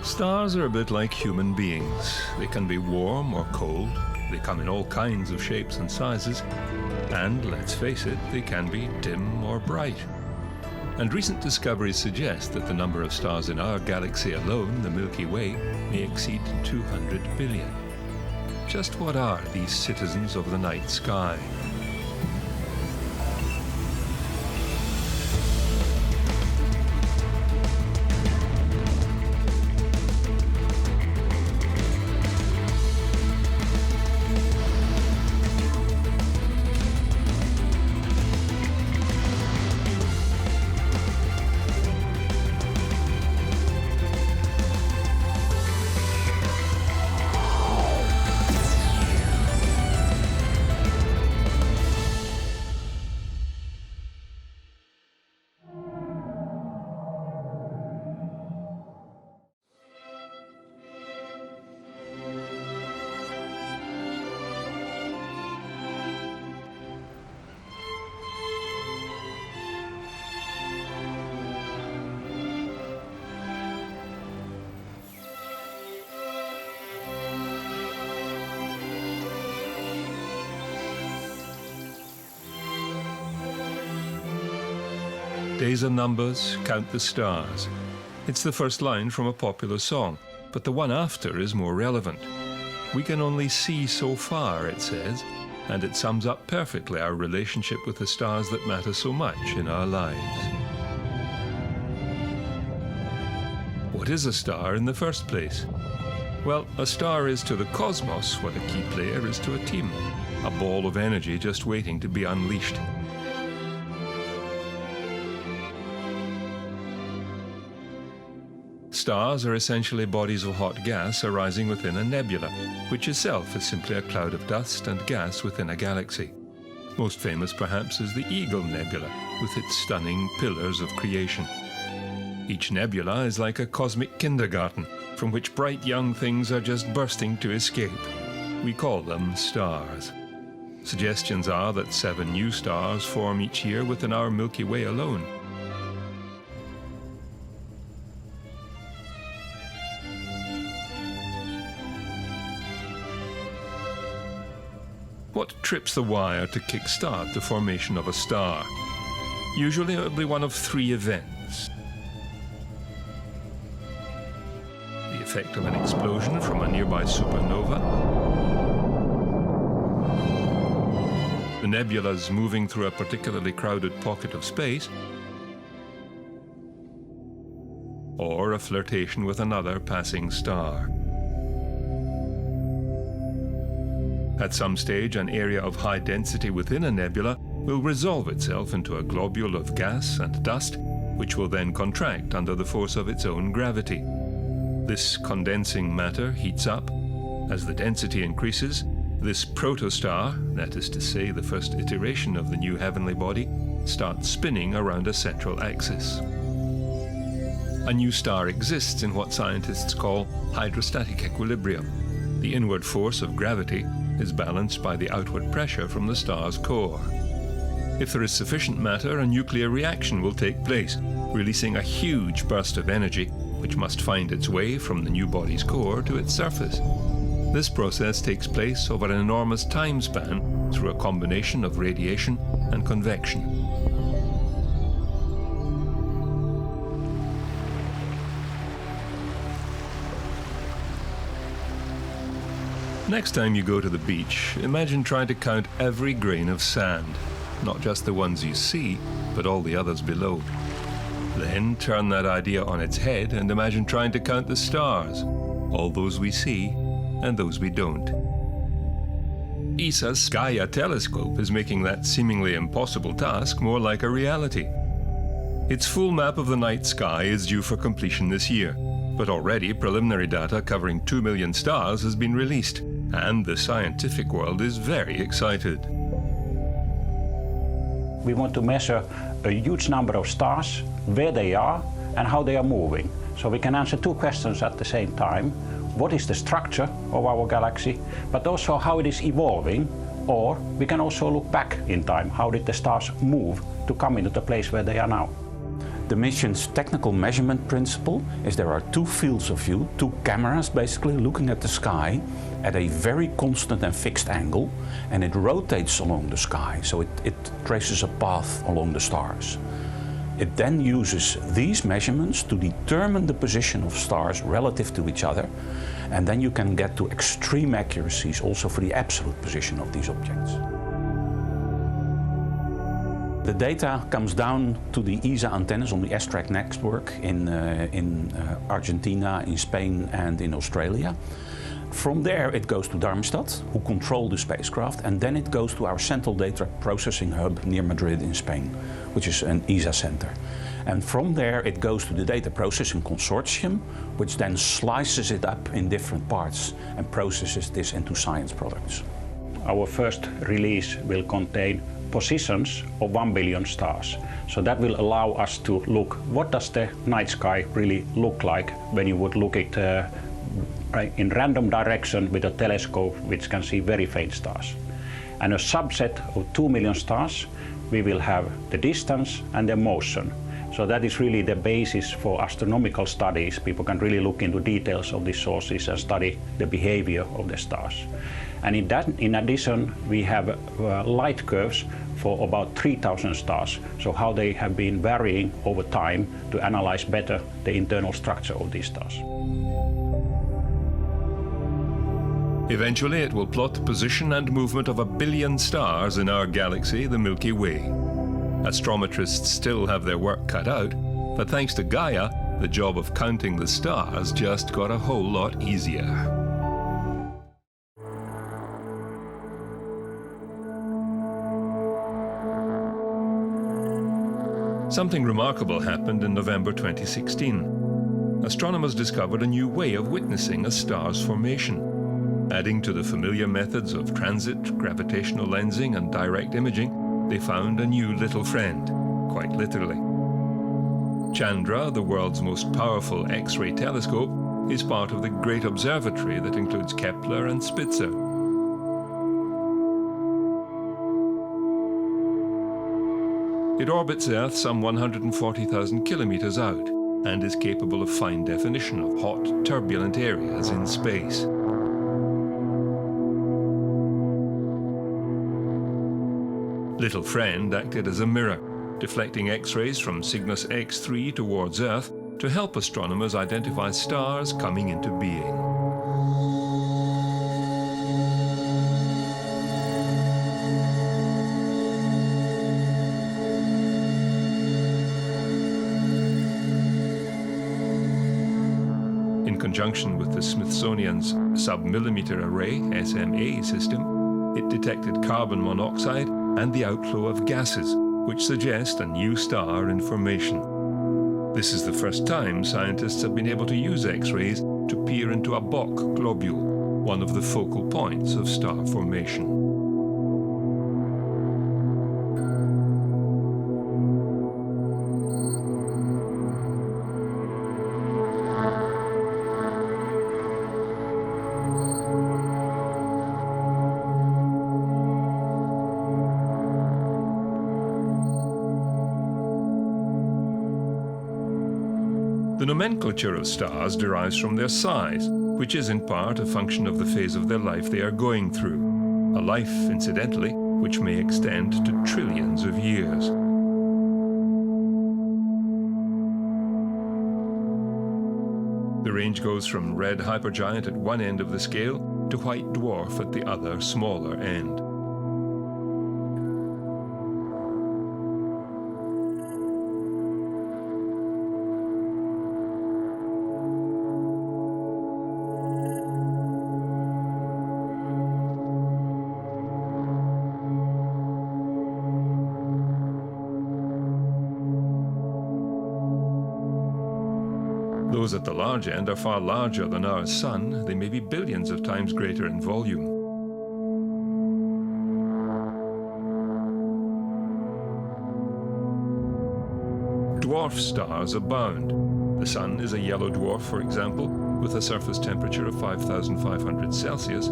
Stars are a bit like human beings. They can be warm or cold, they come in all kinds of shapes and sizes, and, let's face it, they can be dim or bright. And recent discoveries suggest that the number of stars in our galaxy alone, the Milky Way, may exceed 200 billion. Just what are these citizens of the night sky? Days are numbers, count the stars. It's the first line from a popular song, but the one after is more relevant. We can only see so far, it says, and it sums up perfectly our relationship with the stars that matter so much in our lives. What is a star in the first place? Well, a star is to the cosmos what a key player is to a team, a ball of energy just waiting to be unleashed. Stars are essentially bodies of hot gas arising within a nebula, which itself is simply a cloud of dust and gas within a galaxy. Most famous perhaps is the Eagle Nebula, with its stunning pillars of creation. Each nebula is like a cosmic kindergarten, from which bright young things are just bursting to escape. We call them stars. Suggestions are that 7 new stars form each year within our Milky Way alone. What trips the wire to kick-start the formation of a star? Usually it will be one of 3 events. The effect of an explosion from a nearby supernova, the nebulas moving through a particularly crowded pocket of space, or a flirtation with another passing star. At some stage, an area of high density within a nebula will resolve itself into a globule of gas and dust, which will then contract under the force of its own gravity. This condensing matter heats up. As the density increases, this protostar, that is to say the first iteration of the new heavenly body, starts spinning around a central axis. A new star exists in what scientists call hydrostatic equilibrium. The inward force of gravity is balanced by the outward pressure from the star's core. If there is sufficient matter, a nuclear reaction will take place, releasing a huge burst of energy, which must find its way from the new body's core to its surface. This process takes place over an enormous time span through a combination of radiation and convection. Next time you go to the beach, imagine trying to count every grain of sand, not just the ones you see, but all the others below. Then turn that idea on its head and imagine trying to count the stars, all those we see and those we don't. ESA's Gaia telescope is making that seemingly impossible task more like a reality. Its full map of the night sky is due for completion this year, but already preliminary data covering 2 million stars has been released, and the scientific world is very excited. We want to measure a huge number of stars, where they are and how they are moving. So we can answer 2 questions at the same time. What is the structure of our galaxy, but also how it is evolving, or we can also look back in time. How did the stars move to come into the place where they are now? The mission's technical measurement principle is there are two fields of view, two cameras basically looking at the sky at a very constant and fixed angle, and it rotates along the sky, so it traces a path along the stars. It then uses these measurements to determine the position of stars relative to each other, and then you can get to extreme accuracies also for the absolute position of these objects. The data comes down to the ESA antennas on the S-track network in Argentina, in Spain and in Australia. From there it goes to Darmstadt, who control the spacecraft, and then it goes to our central data processing hub near Madrid in Spain, which is an ESA center. And from there it goes to the data processing consortium, which then slices it up in different parts and processes this into science products. Our first release will contain positions of 1 billion stars. So that will allow us to look, what does the night sky really look like when you would look at in random direction with a telescope which can see very faint stars. And a subset of 2 million stars, we will have the distance and the motion. So that is really the basis for astronomical studies. People can really look into details of these sources and study the behavior of the stars. And in addition, we have light curves for about 3,000 stars, so how they have been varying over time to analyze better the internal structure of these stars. Eventually, it will plot the position and movement of 1 billion stars in our galaxy, the Milky Way. Astrometrists still have their work cut out, but thanks to Gaia, the job of counting the stars just got a whole lot easier. Something remarkable happened in November 2016. Astronomers discovered a new way of witnessing a star's formation. Adding to the familiar methods of transit, gravitational lensing, and direct imaging, they found a new little friend, quite literally. Chandra, the world's most powerful X-ray telescope, is part of the great observatory that includes Kepler and Spitzer. It orbits Earth some 140,000 kilometers out and is capable of fine definition of hot, turbulent areas in space. Little Friend acted as a mirror, deflecting X-rays from Cygnus X3 towards Earth to help astronomers identify stars coming into being. In conjunction with the Smithsonian's Submillimeter Array (SMA) system, it detected carbon monoxide and the outflow of gases, which suggest a new star in formation. This is the first time scientists have been able to use X-rays to peer into a Bok globule, one of the focal points of star formation. The nomenclature of stars derives from their size, which is in part a function of the phase of their life they are going through. A life, incidentally, which may extend to trillions of years. The range goes from red hypergiant at one end of the scale to white dwarf at the other, smaller end. Those at the large end are far larger than our Sun. They may be billions of times greater in volume. Dwarf stars abound. The Sun is a yellow dwarf, for example, with a surface temperature of 5,500 Celsius,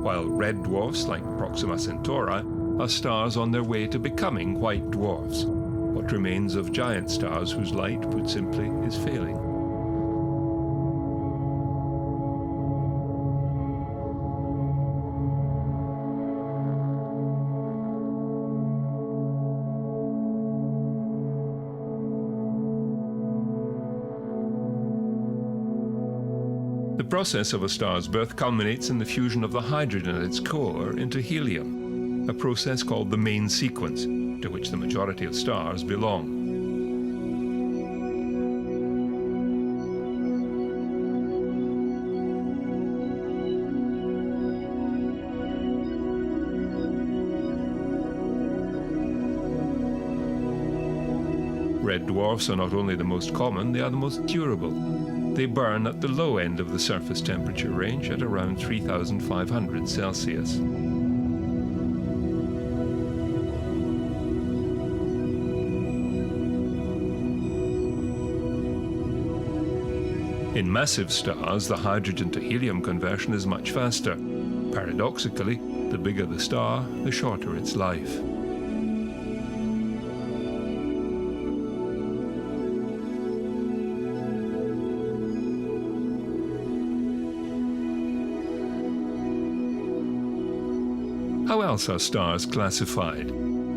while red dwarfs like Proxima Centauri are stars on their way to becoming white dwarfs. what remains of giant stars whose light, put simply, is failing. The process of a star's birth culminates in the fusion of the hydrogen at its core into helium, a process called the main sequence, to which the majority of stars belong. Red dwarfs are not only the most common, they are the most durable. They burn at the low end of the surface temperature range at around 3,500 Celsius. In massive stars, the hydrogen to helium conversion is much faster. Paradoxically, the bigger the star, the shorter its life. How else are stars classified?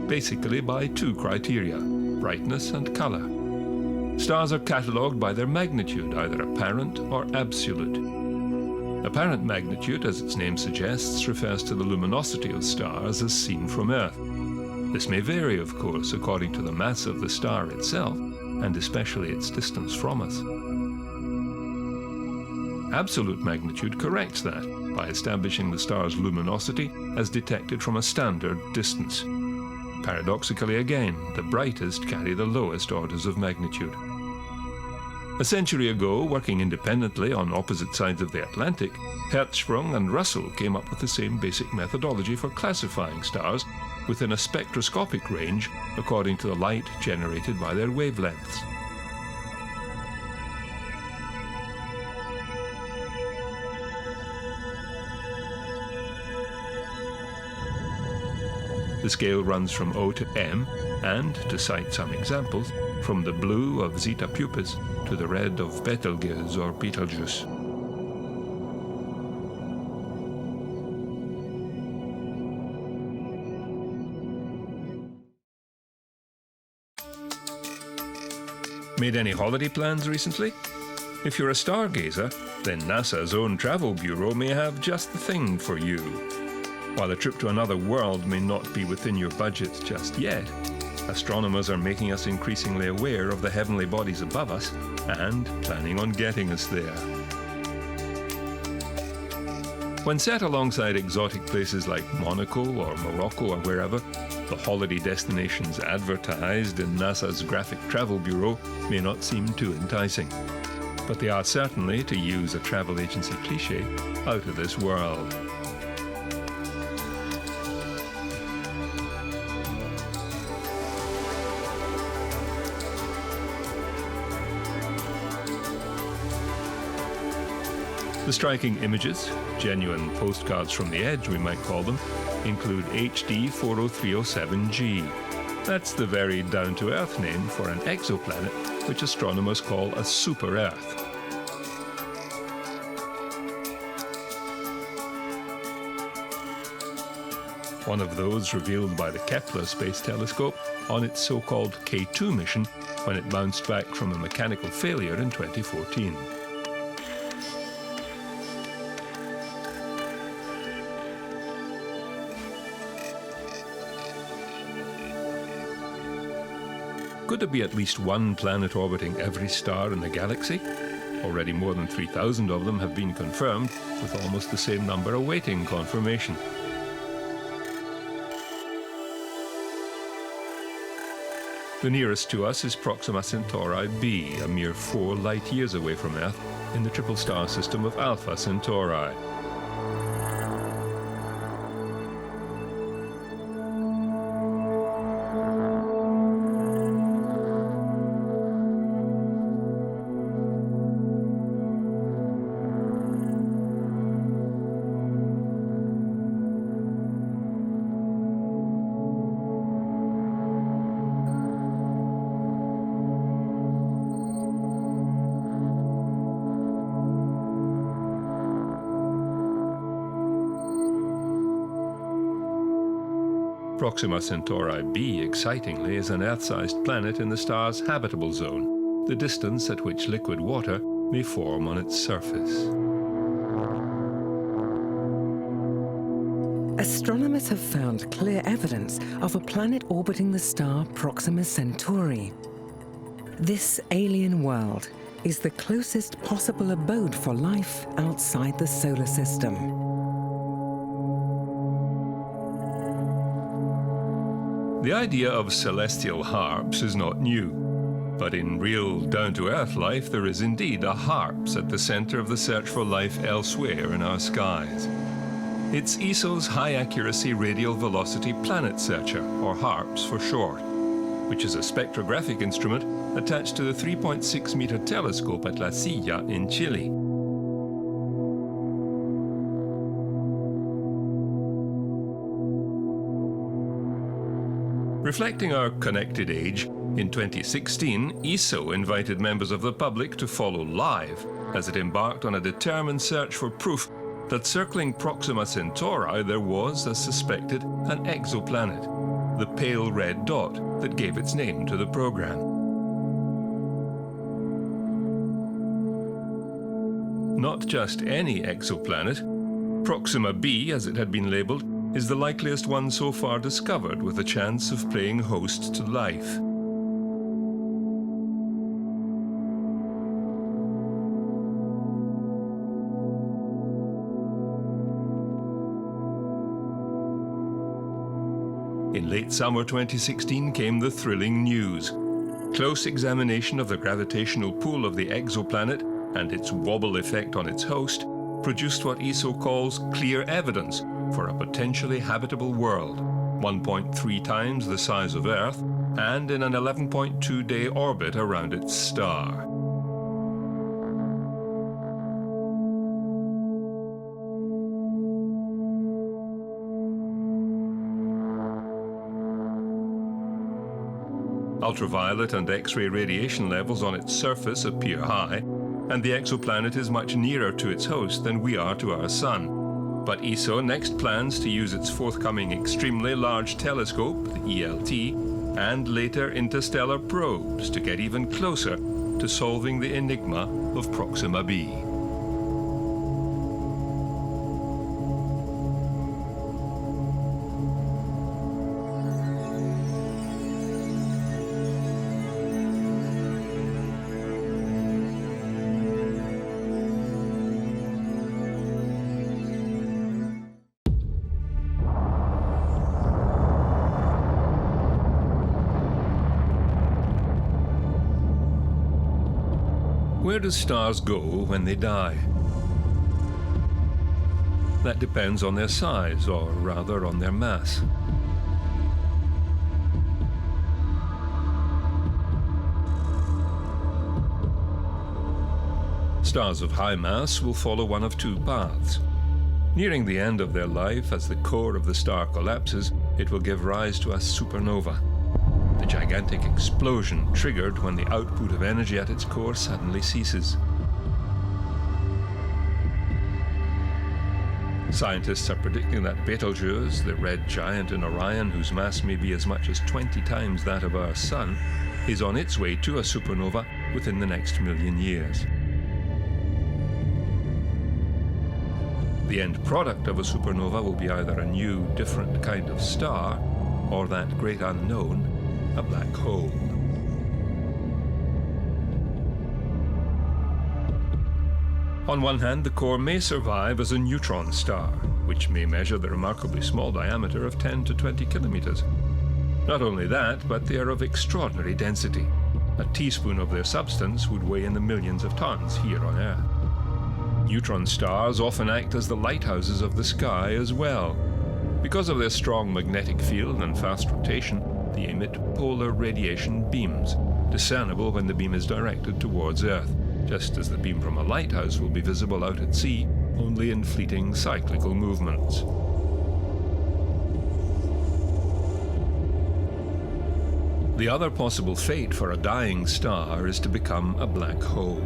Basically by two criteria: brightness and color. Stars are catalogued by their magnitude, either apparent or absolute. Apparent magnitude, as its name suggests, refers to the luminosity of stars as seen from Earth. This may vary, of course, according to the mass of the star itself, and especially its distance from us. Absolute magnitude corrects that by establishing the star's luminosity as detected from a standard distance. Paradoxically again, the brightest carry the lowest orders of magnitude. A century ago, working independently on opposite sides of the Atlantic, Hertzsprung and Russell came up with the same basic methodology for classifying stars within a spectroscopic range according to the light generated by their wavelengths. The scale runs from O to M, and, to cite some examples, from the blue of Zeta Puppis to the red of Betelgeuse or Betelgeuse. Made any holiday plans recently? If you're a stargazer, then NASA's own travel bureau may have just the thing for you. While a trip to another world may not be within your budget just yet, astronomers are making us increasingly aware of the heavenly bodies above us and planning on getting us there. When set alongside exotic places like Monaco or Morocco or wherever, the holiday destinations advertised in NASA's graphic travel bureau may not seem too enticing. But they are certainly, to use a travel agency cliché, out of this world. The striking images, genuine postcards from the edge we might call them, include HD 40307G. That's the very down-to-earth name for an exoplanet which astronomers call a super-Earth. One of those revealed by the Kepler Space Telescope on its so-called K2 mission when it bounced back from a mechanical failure in 2014. Could there be at least one planet orbiting every star in the galaxy? Already more than 3,000 of them have been confirmed, with almost the same number awaiting confirmation. The nearest to us is Proxima Centauri b, a mere 4 light-years away from Earth, in the triple star system of Alpha Centauri. Proxima Centauri b, excitingly, is an Earth-sized planet in the star's habitable zone, the distance at which liquid water may form on its surface. Astronomers have found clear evidence of a planet orbiting the star Proxima Centauri. This alien world is the closest possible abode for life outside the solar system. The idea of celestial harps is not new, but in real down-to-earth life there is indeed a harps at the center of the search for life elsewhere in our skies. It's ESO's High-Accuracy Radial Velocity Planet Searcher, or HARPS for short, which is a spectrographic instrument attached to the 3.6-meter telescope at La Silla in Chile. Reflecting our connected age, in 2016, ESO invited members of the public to follow live as it embarked on a determined search for proof that circling Proxima Centauri there was, as suspected, an exoplanet, the pale red dot that gave its name to the program. Not just any exoplanet, Proxima b, as it had been labelled, is the likeliest one so far discovered with a chance of playing host to life. In late summer 2016 came the thrilling news. Close examination of the gravitational pull of the exoplanet and its wobble effect on its host produced what ESO calls clear evidence for a potentially habitable world, 1.3 times the size of Earth, and in an 11.2-day orbit around its star. Ultraviolet and X-ray radiation levels on its surface appear high, and the exoplanet is much nearer to its host than we are to our Sun. But ESO next plans to use its forthcoming Extremely Large Telescope, the ELT, and later interstellar probes to get even closer to solving the enigma of Proxima b. Where do stars go when they die? That depends on their size, or rather on their mass. Stars of high mass will follow one of two paths. Nearing the end of their life, as the core of the star collapses, it will give rise to a supernova. The gigantic explosion triggered when the output of energy at its core suddenly ceases. Scientists are predicting that Betelgeuse, the red giant in Orion whose mass may be as much as 20 times that of our Sun, is on its way to a supernova within the next million years. The end product of a supernova will be either a new, different kind of star, or that great unknown, a black hole. On one hand, the core may survive as a neutron star, which may measure the remarkably small diameter of 10 to 20 kilometers. Not only that, but they are of extraordinary density. A teaspoon of their substance would weigh in the millions of tons here on Earth. Neutron stars often act as the lighthouses of the sky as well. Because of their strong magnetic field and fast rotation, they emit polar radiation beams, discernible when the beam is directed towards Earth, just as the beam from a lighthouse will be visible out at sea only in fleeting cyclical movements. The other possible fate for a dying star is to become a black hole.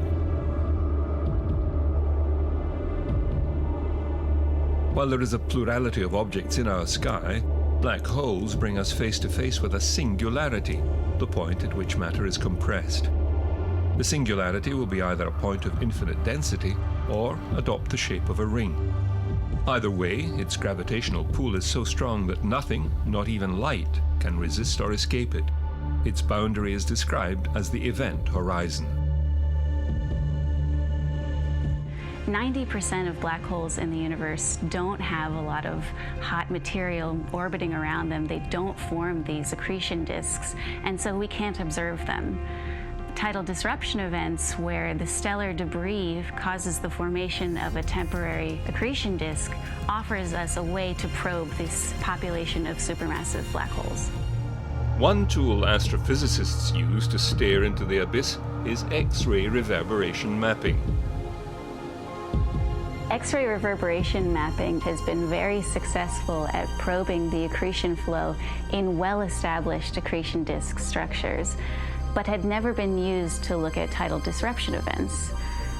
While there is a plurality of objects in our sky, Black holes bring us face to face with a singularity, the point at which matter is compressed. The singularity will be either a point of infinite density or adopt the shape of a ring. Either way, its gravitational pull is so strong that nothing, not even light, can resist or escape it. Its boundary is described as the event horizon. 90% of black holes in the universe don't have a lot of hot material orbiting around them. They don't form these accretion disks, and so we can't observe them. Tidal disruption events, where the stellar debris causes the formation of a temporary accretion disk, offers us a way to probe this population of supermassive black holes. One tool astrophysicists use to stare into the abyss is X-ray reverberation mapping. X-ray reverberation mapping has been very successful at probing the accretion flow in well-established accretion disk structures, but had never been used to look at tidal disruption events.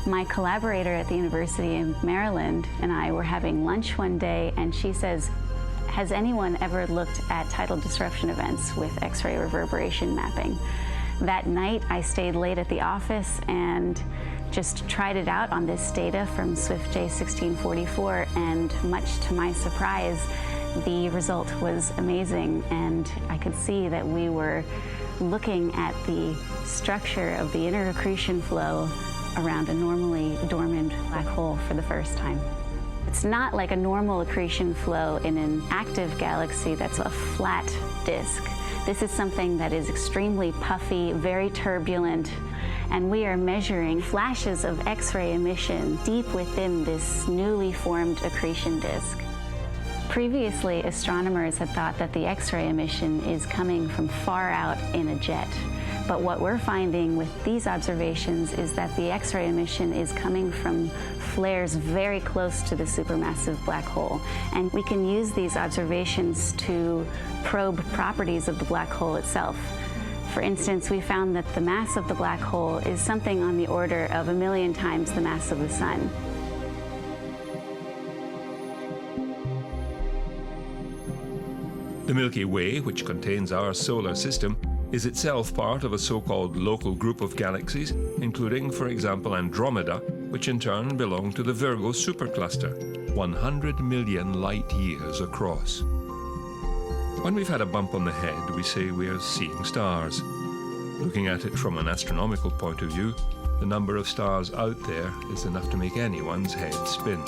My collaborator at the University of Maryland and I were having lunch one day, and she says, "Has anyone ever looked at tidal disruption events with X-ray reverberation mapping?" That night, I stayed late at the office and just tried it out on this data from Swift J1644, and much to my surprise, the result was amazing, and I could see that we were looking at the structure of the inner accretion flow around a normally dormant black hole for the first time. It's not like a normal accretion flow in an active galaxy that's a flat disk. This is something that is extremely puffy, very turbulent, and we are measuring flashes of X-ray emission deep within this newly formed accretion disk. Previously, astronomers had thought that the X-ray emission is coming from far out in a jet. But what we're finding with these observations is that the X-ray emission is coming from flares very close to the supermassive black hole. And we can use these observations to probe properties of the black hole itself. For instance, we found that the mass of the black hole is something on the order of 1 million times the mass of the Sun. The Milky Way, which contains our solar system, is itself part of a so-called local group of galaxies, including, for example, Andromeda, which in turn belong to the Virgo supercluster, 100 million light years across. When we've had a bump on the head, we say we are seeing stars. Looking at it from an astronomical point of view, the number of stars out there is enough to make anyone's head spin.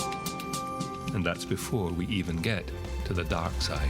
And that's before we even get to the dark side.